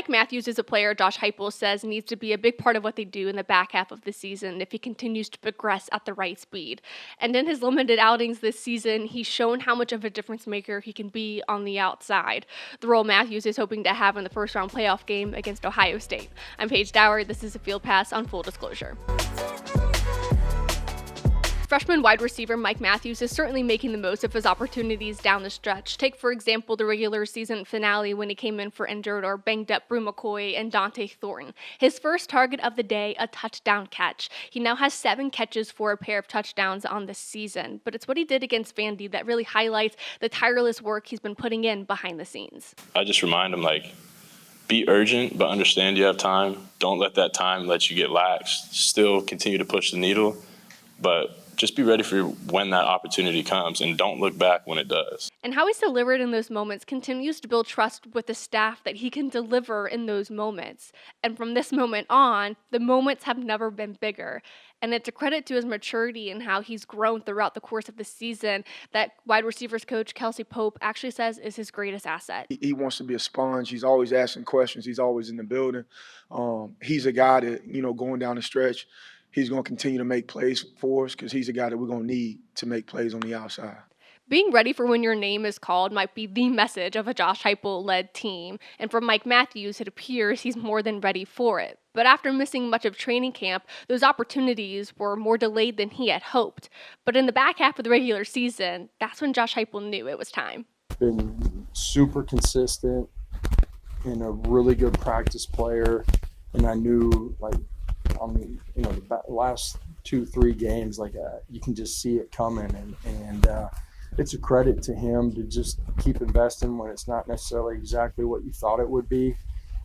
Mike Matthews is a player Josh Heupel says needs to be a big part of what they do in the back half of the season if he continues to progress at the right speed. And in his limited outings this season, he's shown how much of a difference maker he can be on the outside. The role Matthews is hoping to have in the first round playoff game against Ohio State. I'm Paige Dower. This is a Field Pass on Full Disclosure. Freshman wide receiver Mike Matthews is certainly making the most of his opportunities down the stretch. Take, for example, the regular season finale when he came in for injured or banged up Brew McCoy and Dante Thornton. His first target of the day, a touchdown catch. He now has 7 catches for a pair of touchdowns on the season, but it's what he did against Vandy that really highlights the tireless work he's been putting in behind the scenes. I just remind him, be urgent, but understand you have time. Don't let that time let you get lax. Still continue to push the needle, but just be ready for when that opportunity comes and don't look back when it does. And how he's delivered in those moments continues to build trust with the staff that he can deliver in those moments. And from this moment on, the moments have never been bigger. And it's a credit to his maturity and how he's grown throughout the course of the season that wide receivers coach Kelsey Pope actually says is his greatest asset. He wants to be a sponge. He's always asking questions. He's always in the building. He's a guy that, going down the stretch, he's going to continue to make plays for us because he's a guy that we're going to need to make plays on the outside. Being ready for when your name is called might be the message of a Josh Heupel-led team. And for Mike Matthews, it appears he's more than ready for it. But after missing much of training camp, those opportunities were more delayed than he had hoped. But in the back half of the regular season, that's when Josh Heupel knew it was time. Been super consistent and a really good practice player. And I knew, on the last 2-3 games, you can just see it coming, and it's a credit to him to just keep investing when it's not necessarily exactly what you thought it would be,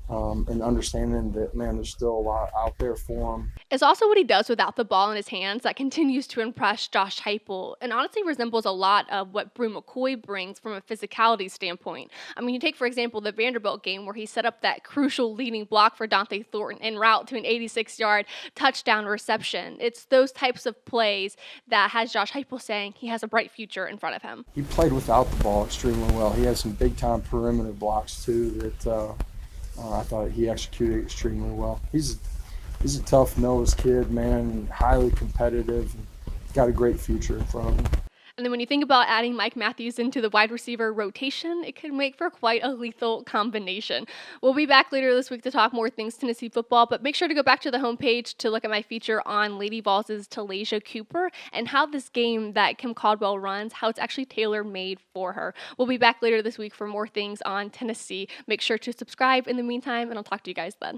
and understanding that, man, there's still a lot out there for him. It's also what he does without the ball in his hands that continues to impress Josh Heupel and honestly resembles a lot of what Brew McCoy brings from a physicality standpoint. I mean, you take, for example, the Vanderbilt game where he set up that crucial leading block for Dante Thornton en route to an 86-yard touchdown reception. It's those types of plays that has Josh Heupel saying he has a bright future in front of him. He played without the ball extremely well. He had some big-time perimeter blocks, too, that I thought he executed extremely well. He's a tough-nosed kid, man, highly competitive, got a great future in front of him. And then when you think about adding Mike Matthews into the wide receiver rotation, it could make for quite a lethal combination. We'll be back later this week to talk more things Tennessee football, but make sure to go back to the homepage to look at my feature on Lady Vols' Talasia Cooper and how this game that Kim Caldwell runs, how it's actually tailor-made for her. We'll be back later this week for more things on Tennessee. Make sure to subscribe in the meantime, and I'll talk to you guys then.